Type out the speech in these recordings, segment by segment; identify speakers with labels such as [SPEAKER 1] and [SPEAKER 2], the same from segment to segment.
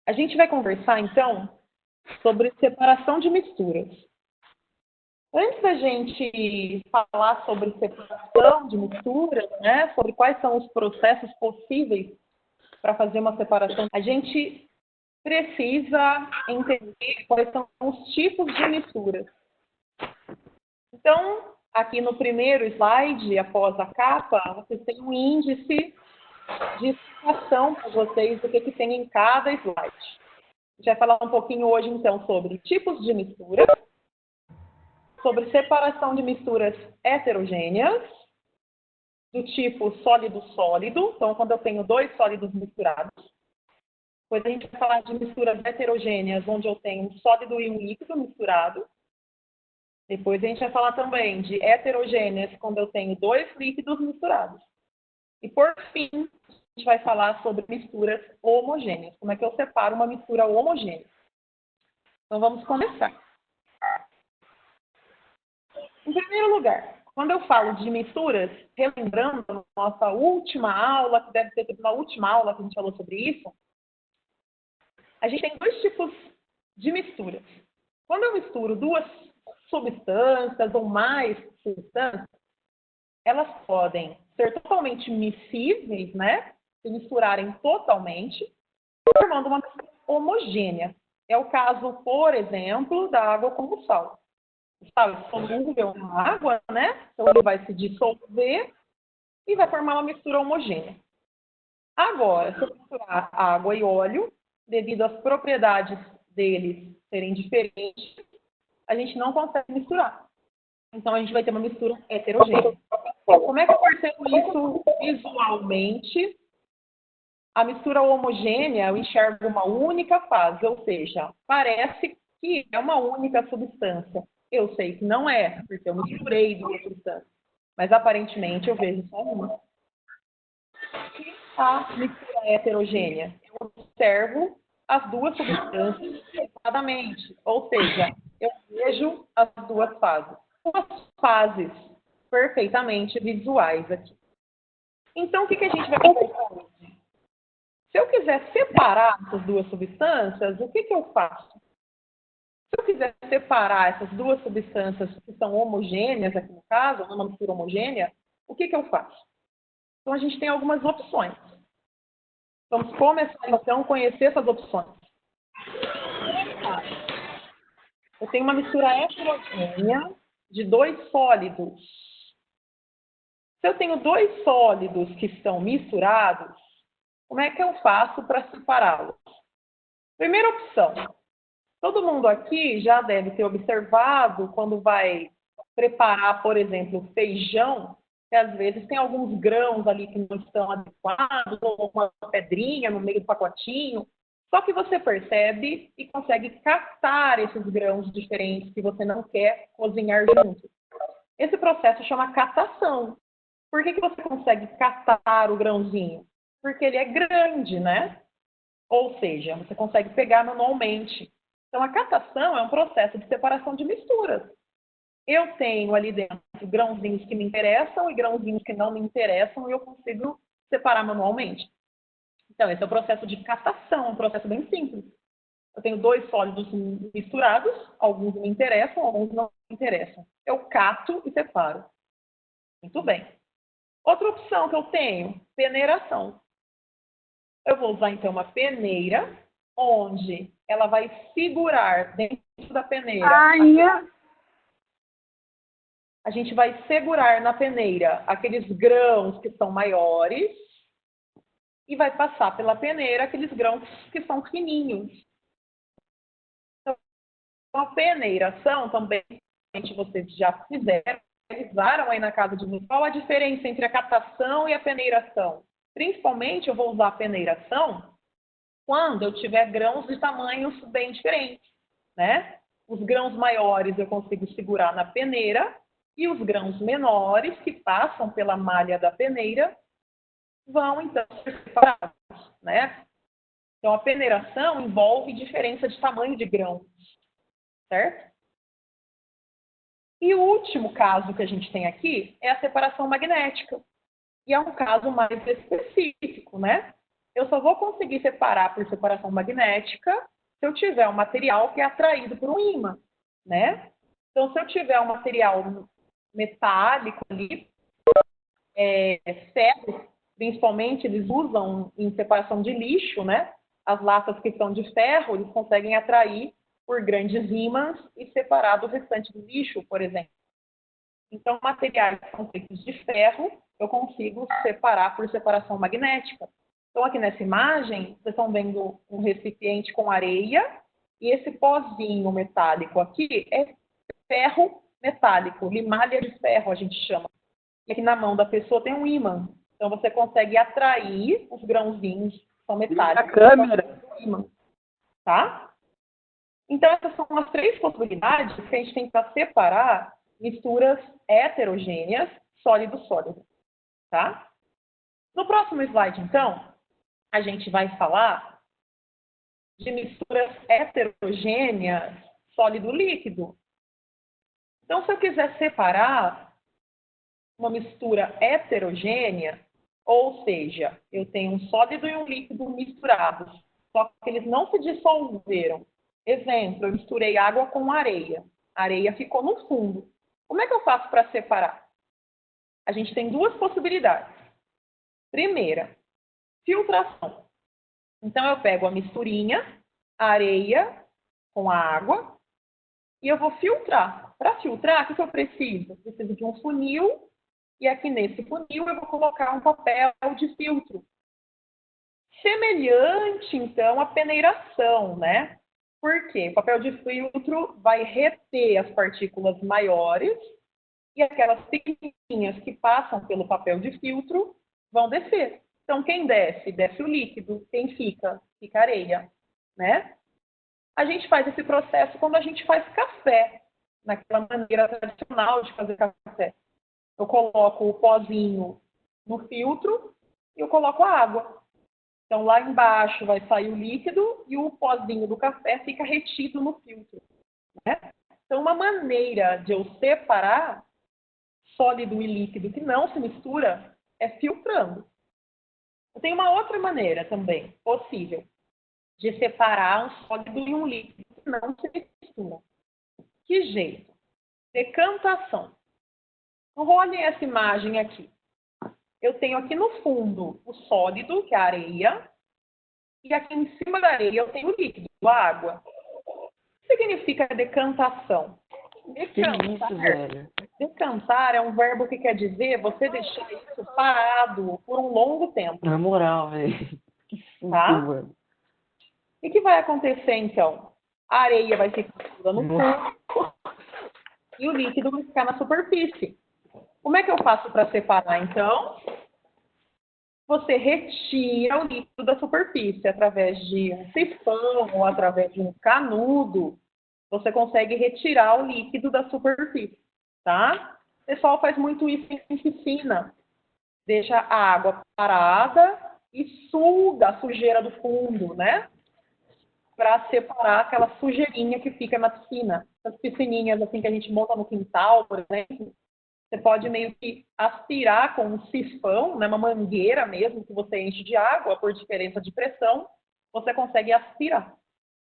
[SPEAKER 1] A gente vai conversar, então, sobre separação de misturas. Antes da gente falar sobre separação de misturas, né, sobre quais são os processos possíveis para fazer uma separação, a gente precisa entender quais são os tipos de misturas. Então, aqui no primeiro slide, após a capa, vocês têm um índice de explicação para vocês do que tem em cada slide. A gente vai falar um pouquinho hoje, então, sobre tipos de misturas, sobre separação de misturas heterogêneas, do tipo sólido-sólido, então, quando eu tenho dois sólidos misturados. Depois a gente vai falar de misturas heterogêneas, onde eu tenho um sólido e um líquido misturado. Depois a gente vai falar também de heterogêneas, quando eu tenho dois líquidos misturados. E, por fim, a gente vai falar sobre misturas homogêneas. Como é que eu separo uma mistura homogênea? Então, vamos começar. Em primeiro lugar, quando eu falo de misturas, relembrando a nossa última aula, que deve ter sido na última aula que a gente falou sobre isso, a gente tem dois tipos de misturas. Quando eu misturo duas substâncias ou mais substâncias, elas podem ser totalmente miscíveis, né? Se misturarem totalmente, formando uma mistura homogênea. É o caso, por exemplo, da água com o sal. O sal é solúvel na água, né? Então ele vai se dissolver e vai formar uma mistura homogênea. Agora, se eu misturar água e óleo, devido às propriedades deles serem diferentes, a gente não consegue misturar. Então, a gente vai ter uma mistura heterogênea. Como é que eu percebo isso visualmente? A mistura homogênea, eu enxergo uma única fase, ou seja, parece que é uma única substância. Eu sei que não é, porque eu misturei duas substâncias. Mas, aparentemente, eu vejo só uma. E a mistura heterogênea? Eu observo as duas substâncias separadamente, ou seja, eu vejo as duas fases. Duas fases perfeitamente visuais aqui. Então, o que a gente vai conversar hoje? Se eu quiser separar essas duas substâncias, o que eu faço? Se eu quiser separar essas duas substâncias que são homogêneas, aqui no caso, uma mistura homogênea, o que eu faço? Então, a gente tem algumas opções. Vamos começar, então, a conhecer essas opções. Eu tenho uma mistura heterogênea de dois sólidos. Se eu tenho dois sólidos que estão misturados, como é que eu faço para separá-los? Primeira opção. Todo mundo aqui já deve ter observado quando vai preparar, por exemplo, feijão, que às vezes tem alguns grãos ali que não estão adequados, ou uma pedrinha no meio do pacotinho. Só que você percebe e consegue catar esses grãos diferentes que você não quer cozinhar junto. Esse processo chama catação. Por que você consegue catar o grãozinho? Porque ele é grande, né? Ou seja, você consegue pegar manualmente. Então, a catação é um processo de separação de misturas. Eu tenho ali dentro grãozinhos que me interessam e grãozinhos que não me interessam e eu consigo separar manualmente. Então, esse é o processo de catação, um processo bem simples. Eu tenho dois sólidos misturados, alguns me interessam, alguns não me interessam. Eu cato e separo. Muito bem. Outra opção que eu tenho, peneiração. Eu vou usar, então, uma peneira, onde ela vai segurar dentro da peneira. A gente vai segurar na peneira aqueles grãos que são maiores e vai passar pela peneira aqueles grãos que são fininhos. Então, a peneiração também, vocês já fizeram, realizaram aí na casa de vocês. Qual a diferença entre a catação e a peneiração? Principalmente, eu vou usar a peneiração quando eu tiver grãos de tamanhos bem diferentes, né? Os grãos maiores eu consigo segurar na peneira e os grãos menores que passam pela malha da peneira vão, então, ser separados, né? Então, a peneiração envolve diferença de tamanho de grãos, certo? E o último caso que a gente tem aqui é a separação magnética. E é um caso mais específico, né? eu só vou conseguir separar por separação magnética se eu tiver um material que é atraído por um ímã, né? Então, se eu tiver um material metálico ali, ferro, principalmente, eles usam em separação de lixo, né? As latas que são de ferro, eles conseguem atrair por grandes ímãs e separar do restante do lixo, por exemplo. Então, materiais que são feitos de ferro, eu consigo separar por separação magnética. Então, aqui nessa imagem, vocês estão vendo um recipiente com areia, e esse pozinho metálico aqui é ferro metálico, limalha de ferro, a gente chama. E aqui na mão da pessoa tem um ímã. Então, você consegue atrair os grãozinhos que são metálicos.
[SPEAKER 2] A câmera.
[SPEAKER 1] Ímã, tá? Então, essas são as três possibilidades que a gente tem para separar misturas heterogêneas, sólido-sólido, tá? No próximo slide, então, a gente vai falar de misturas heterogêneas, sólido-líquido. Então, se eu quiser separar uma mistura heterogênea, ou seja, eu tenho um sólido e um líquido misturados, só que eles não se dissolveram. Exemplo, eu misturei água com areia. A areia ficou no fundo. Como é que eu faço para separar? A gente tem duas possibilidades. Primeira, filtração. Então, eu pego a misturinha, a areia com a água, e eu vou filtrar. Para filtrar, o que eu preciso? Eu preciso de um funil, e aqui nesse funil eu vou colocar um papel de filtro. Semelhante, então, à peneiração, né? Por quê? O papel de filtro vai reter as partículas maiores e aquelas pequenininhas que passam pelo papel de filtro vão descer. Então, quem desce? Desce o líquido. Quem fica? Fica a areia, né? A gente faz esse processo quando a gente faz café, naquela maneira tradicional de fazer café. Eu coloco o pozinho no filtro e eu coloco a água. Então, lá embaixo vai sair o líquido e o pozinho do café fica retido no filtro, né? Então, uma maneira de eu separar sólido e líquido que não se mistura é filtrando. Tem uma outra maneira também possível de separar um sólido e um líquido que não se misturam. Que jeito? Decantação. Então, olhem essa imagem aqui. Eu tenho aqui no fundo o sólido, que é a areia, e aqui em cima da areia eu tenho o líquido, a água. O que significa decantação? Decantar,
[SPEAKER 2] Que isso, velho?
[SPEAKER 1] decantar é um verbo que quer dizer você deixar isso parado por um longo tempo.
[SPEAKER 2] Na moral, velho. Que susto,
[SPEAKER 1] Tá?
[SPEAKER 2] mano.
[SPEAKER 1] E o que vai acontecer, então? A areia vai ficar no fundo e o líquido vai ficar na superfície. Como é que eu faço para separar, então? Você retira o líquido da superfície através de um sifão ou através de um canudo. Você consegue retirar o líquido da superfície, tá? O pessoal faz muito isso em piscina. Deixa a água parada e suga a sujeira do fundo, né? Para separar aquela sujeirinha que fica na piscina. As piscininhas assim que a gente monta no quintal, por exemplo, você pode meio que aspirar com um sifão, né, uma mangueira mesmo, que você enche de água por diferença de pressão, você consegue aspirar.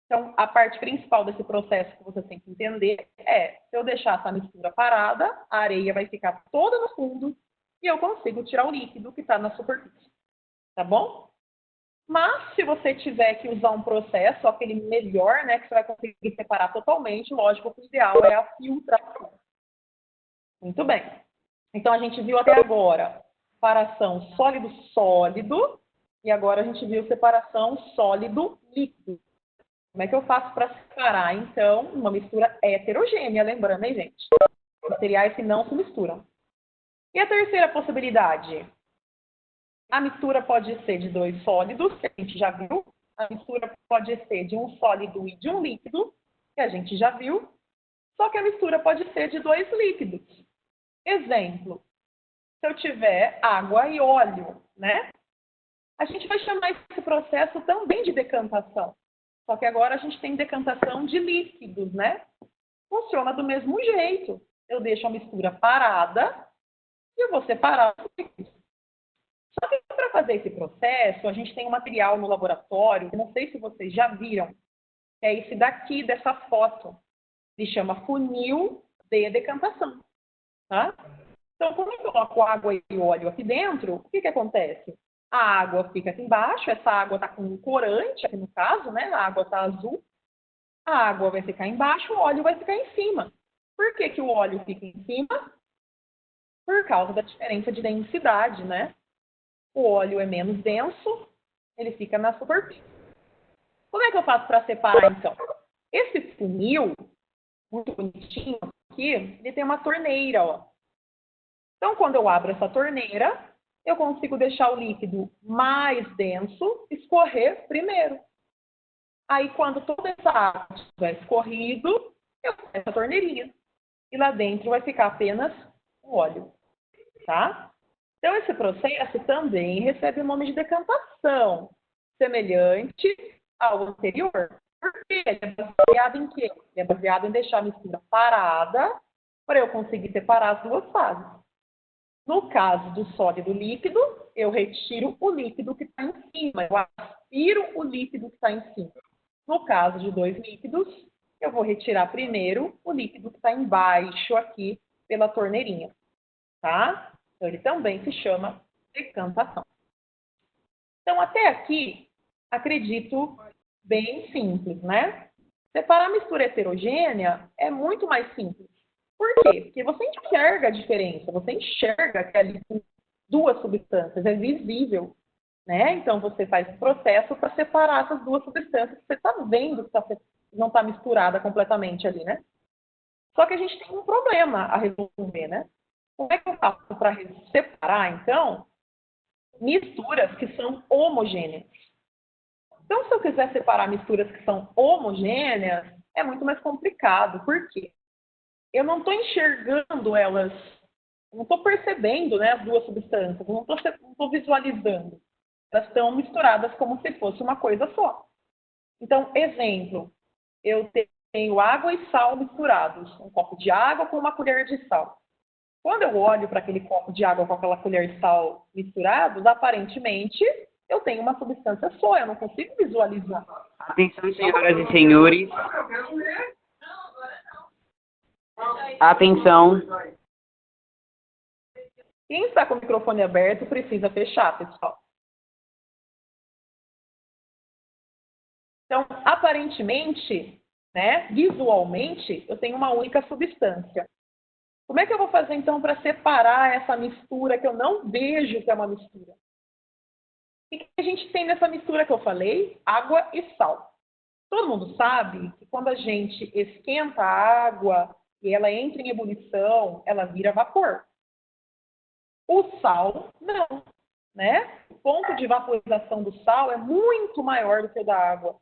[SPEAKER 1] Então, a parte principal desse processo que você tem que entender é, se eu deixar essa mistura parada, a areia vai ficar toda no fundo e eu consigo tirar o líquido que está na superfície. Tá bom? Mas, se você tiver que usar um processo, aquele melhor, né, que você vai conseguir separar totalmente, lógico que o ideal é a filtração. Muito bem. Então, a gente viu até agora separação sólido-sólido e agora a gente viu separação sólido-líquido. Como é que eu faço para separar, então, uma mistura heterogênea? Lembrando, hein, gente? Materiais que não se misturam. E a terceira possibilidade? A mistura pode ser de dois sólidos, que a gente já viu. A mistura pode ser de um sólido e de um líquido, que a gente já viu. Só que a mistura pode ser de dois líquidos. Exemplo, se eu tiver água e óleo, né? A gente vai chamar esse processo também de decantação. Só que agora a gente tem decantação de líquidos, né? Funciona do mesmo jeito. Eu deixo a mistura parada e eu vou separar os líquidos. Para fazer esse processo, a gente tem um material no laboratório, que não sei se vocês já viram, é esse daqui, dessa foto. Se chama funil de decantação, tá? Então, quando eu coloco água e óleo aqui dentro, o que acontece? A água fica aqui embaixo, essa água está com um corante, aqui no caso, né? A água está azul. A água vai ficar embaixo, o óleo vai ficar em cima. Por que o óleo fica em cima? Por causa da diferença de densidade, né? O óleo é menos denso, ele fica na superfície. Como é que eu faço para separar, então? Esse funil, muito bonitinho aqui, ele tem uma torneira, ó. Então, quando eu abro essa torneira, eu consigo deixar o líquido mais denso escorrer primeiro. Aí, quando toda essa água estiver escorrido, eu fecho a torneirinha. E lá dentro vai ficar apenas o óleo, tá? Então, esse processo também recebe o nome de decantação, semelhante ao anterior. Porque ele é baseado em quê? Ele é baseado em deixar a mistura parada para eu conseguir separar as duas fases. No caso do sólido líquido, eu retiro o líquido que está em cima, eu aspiro o líquido que está em cima. No caso de dois líquidos, eu vou retirar primeiro o líquido que está embaixo aqui pela torneirinha, tá? Então, ele também se chama decantação. Então, até aqui, acredito bem simples, né? Separar a mistura heterogênea é muito mais simples. Por quê? Porque você enxerga a diferença, você enxerga que ali tem duas substâncias, é visível, né? Então, você faz o processo para separar essas duas substâncias, você está vendo que não está misturada completamente ali, né? Só que a gente tem um problema a resolver, né? Como é que eu faço para separar, então, misturas que são homogêneas? Então, se eu quiser separar misturas que são homogêneas, é muito mais complicado. Por quê? Eu não estou enxergando elas, não estou percebendo, né, as duas substâncias, não estou visualizando. Elas estão misturadas como se fosse uma coisa só. Então, exemplo, eu tenho água e sal misturados, um copo de água com uma colher de sal. Quando eu olho para aquele copo de água com aquela colher de sal misturados, aparentemente eu tenho uma substância só, eu não consigo visualizar.
[SPEAKER 2] Atenção, senhoras e senhores. Atenção.
[SPEAKER 1] Quem está com o microfone aberto precisa fechar, pessoal. Então, aparentemente, né, visualmente, eu tenho uma única substância. Como é que eu vou fazer, então, para separar essa mistura que eu não vejo que é uma mistura? O que a gente tem nessa mistura que eu falei? Água e sal. Todo mundo sabe que quando a gente esquenta a água e ela entra em ebulição, ela vira vapor. O sal, não, né? O ponto de vaporização do sal é muito maior do que o da água.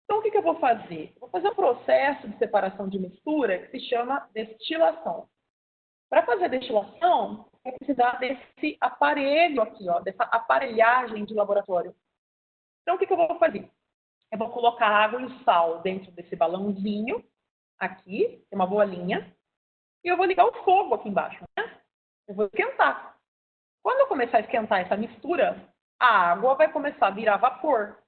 [SPEAKER 1] Então, o que eu vou fazer? Eu vou fazer um processo de separação de mistura que se chama destilação. Para fazer destilação, eu vou precisar desse aparelho aqui, ó, dessa aparelhagem de laboratório. Então, o que eu vou fazer? Eu vou colocar água e sal dentro desse balãozinho, aqui, tem uma bolinha, e eu vou ligar o fogo aqui embaixo, né? Eu vou esquentar. Quando eu começar a esquentar essa mistura, a água vai começar a virar vapor.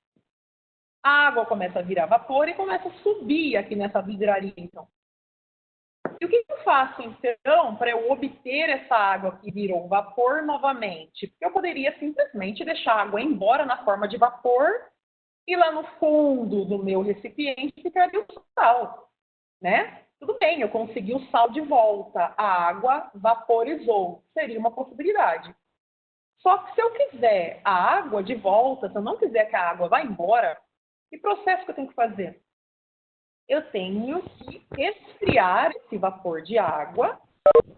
[SPEAKER 1] A água começa a virar vapor e começa a subir aqui nessa vidraria, então. E o que eu faço, então, para eu obter essa água que virou vapor novamente? Porque eu poderia simplesmente deixar a água embora na forma de vapor e lá no fundo do meu recipiente ficaria o sal, né? Tudo bem, eu consegui o sal de volta, a água vaporizou, seria uma possibilidade. Só que se eu quiser a água de volta, se eu não quiser que a água vá embora, que processo que eu tenho que fazer? Eu tenho que esfriar esse vapor de água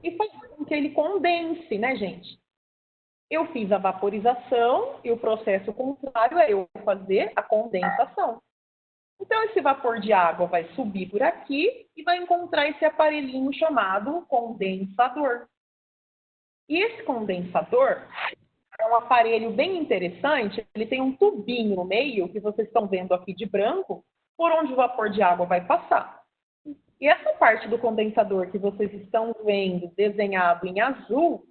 [SPEAKER 1] e fazer com que ele condense, né, gente? Eu fiz a vaporização e o processo contrário é eu fazer a condensação. Então, esse vapor de água vai subir por aqui e vai encontrar esse aparelhinho chamado condensador. E esse condensador é um aparelho bem interessante, ele tem um tubinho no meio, que vocês estão vendo aqui de branco, por onde o vapor de água vai passar. E essa parte do condensador que vocês estão vendo desenhado em azul,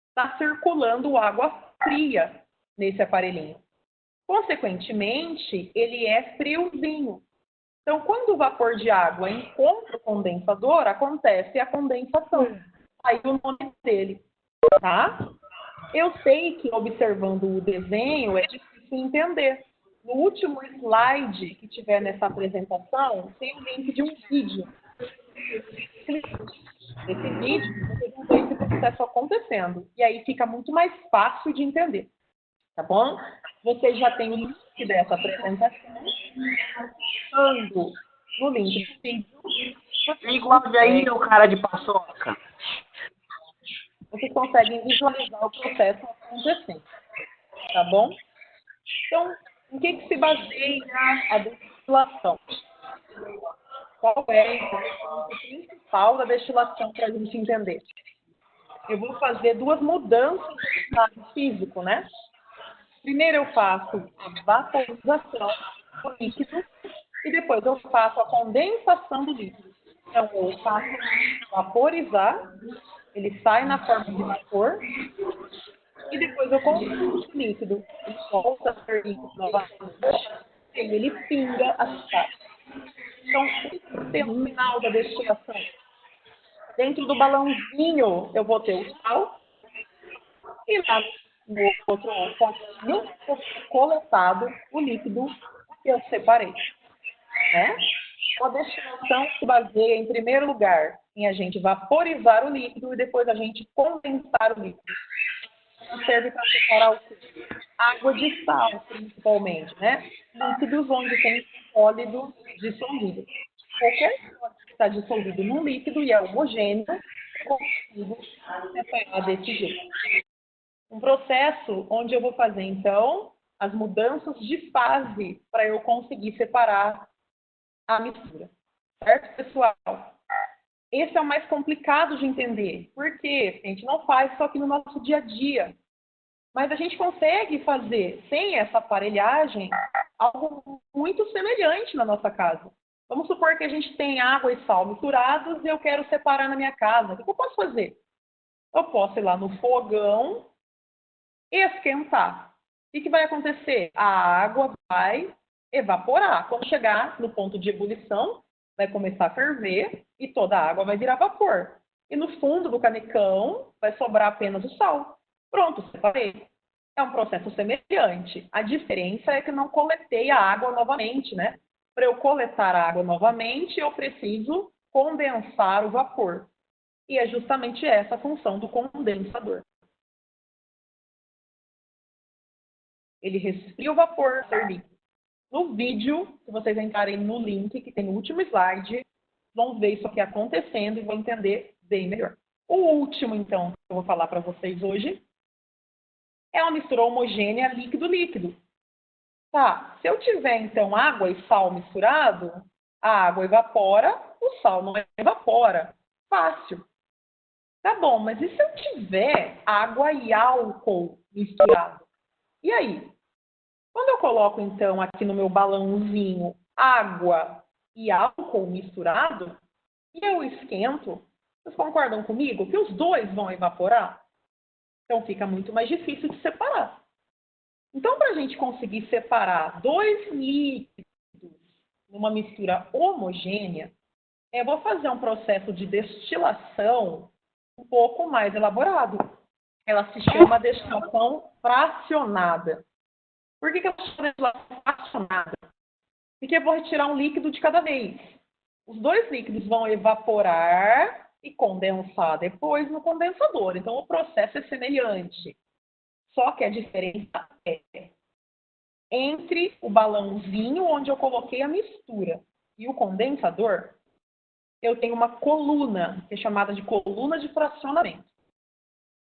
[SPEAKER 1] está circulando água fria. nesse aparelhinho. Consequentemente, ele é friozinho. Então, quando o vapor de água encontra o condensador, acontece a condensação. Aí o nome dele, tá? Eu sei que observando o desenho é difícil entender. No último slide que tiver nessa apresentação, tem o link de um vídeo. Nesse vídeo, vocês vão ver esse processo acontecendo. E aí fica muito mais fácil de entender. Tá bom? Vocês já têm o link dessa apresentação. Clicando no link do vídeo.
[SPEAKER 2] Liga o áudio aí, meu cara de paçoca.
[SPEAKER 1] Vocês conseguem visualizar o processo acontecendo. Tá bom? Então, em que se baseia a destilação? Qual é o principal da destilação para a gente entender? Eu vou fazer duas mudanças no estado físico, né? Primeiro eu faço a vaporização do líquido e depois eu faço a condensação do líquido. Então, eu faço vaporizar, ele sai na forma de vapor e depois eu condenso o líquido. Ele volta a ser líquido novamente e ele pinga a cidade. Então, esse é o final da destilação. Dentro do balãozinho eu vou ter o sal e lá no outro potinho eu tenho coletado o líquido que eu separei. Né? A destilação se baseia, em primeiro lugar, em a gente vaporizar o líquido e depois a gente condensar o líquido. Isso serve para separar o quê? Água de sal, principalmente, né? Líquidos onde tem sólido dissolvido. Qualquer sólido que está dissolvido num líquido e é homogêneo, eu consigo separar desse jeito. Um processo onde eu vou fazer, então, as mudanças de fase para eu conseguir separar a mistura. Certo, pessoal? Esse é o mais complicado de entender. Por quê? A gente não faz isso aqui no nosso dia a dia. Mas a gente consegue fazer, sem essa aparelhagem, algo muito semelhante na nossa casa. Vamos supor que a gente tem água e sal misturados e eu quero separar na minha casa. O que eu posso fazer? Eu posso ir lá no fogão e esquentar. O que vai acontecer? A água vai evaporar. Quando chegar no ponto de ebulição, vai começar a ferver e toda a água vai virar vapor. E no fundo do canecão vai sobrar apenas o sal. Pronto, separei. É um processo semelhante. A diferença é que eu não coletei a água novamente, né? Para eu coletar a água novamente, eu preciso condensar o vapor. E é justamente essa a função do condensador. Ele resfria o vapor ser líquido. No vídeo, se vocês entrarem no link que tem no último slide, vão ver isso aqui acontecendo e vão entender bem melhor. O último, então, que eu vou falar para vocês hoje é uma mistura homogênea líquido-líquido. Tá, se eu tiver, então, água e sal misturado, a água evapora, o sal não evapora. Fácil. Tá bom, mas e se eu tiver água e álcool misturado? E aí? Quando eu coloco, então, aqui no meu balãozinho água e álcool misturado, e eu esquento, vocês concordam comigo que os dois vão evaporar? Então fica muito mais difícil de separar. Então, para a gente conseguir separar dois líquidos numa mistura homogênea, eu vou fazer um processo de destilação um pouco mais elaborado. Ela se chama destilação fracionada. Por que ela se chama destilação fracionada? Porque eu vou retirar um líquido de cada vez. Os dois líquidos vão evaporar e condensar depois no condensador. Então, o processo é semelhante. Só que a diferença é entre o balãozinho onde eu coloquei a mistura e o condensador, eu tenho uma coluna, que é chamada de coluna de fracionamento.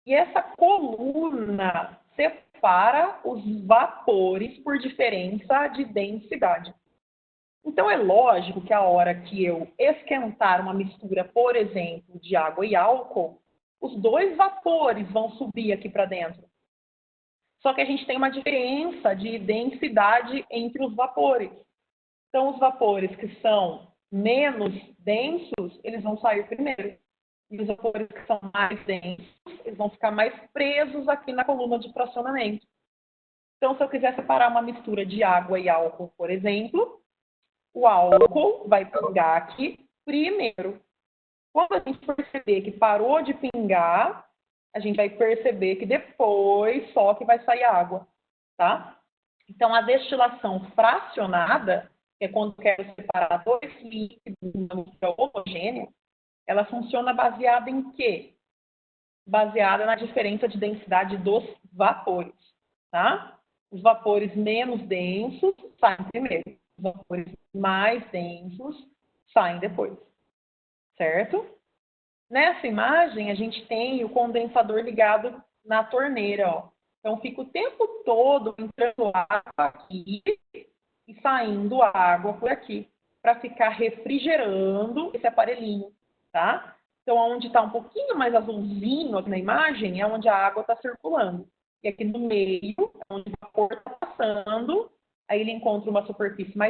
[SPEAKER 1] E essa coluna separa os vapores por diferença de densidade. Então, é lógico que a hora que eu esquentar uma mistura, por exemplo, de água e álcool, os dois vapores vão subir aqui para dentro. Só que a gente tem uma diferença de densidade entre os vapores. Então, os vapores que são menos densos, eles vão sair primeiro. E os vapores que são mais densos, eles vão ficar mais presos aqui na coluna de fracionamento. Então, se eu quiser separar uma mistura de água e álcool, por exemplo, o álcool vai pingar aqui primeiro. Quando a gente perceber que parou de pingar, a gente vai perceber que depois só que vai sair água, tá? Então, a destilação fracionada, que é quando eu quero separar dois líquidos de uma mistura homogênea, ela funciona baseada em quê? Baseada na diferença de densidade dos vapores, tá? Os vapores menos densos saem primeiro, os vapores mais densos saem depois, certo? Nessa imagem, a gente tem o condensador ligado na torneira, ó. Então, fica o tempo todo entrando água aqui e saindo água por aqui, para ficar refrigerando esse aparelhinho, tá? Então, onde está um pouquinho mais azulzinho aqui na imagem, é onde a água está circulando. E aqui no meio, é onde o vapor está passando, aí ele encontra uma superfície mais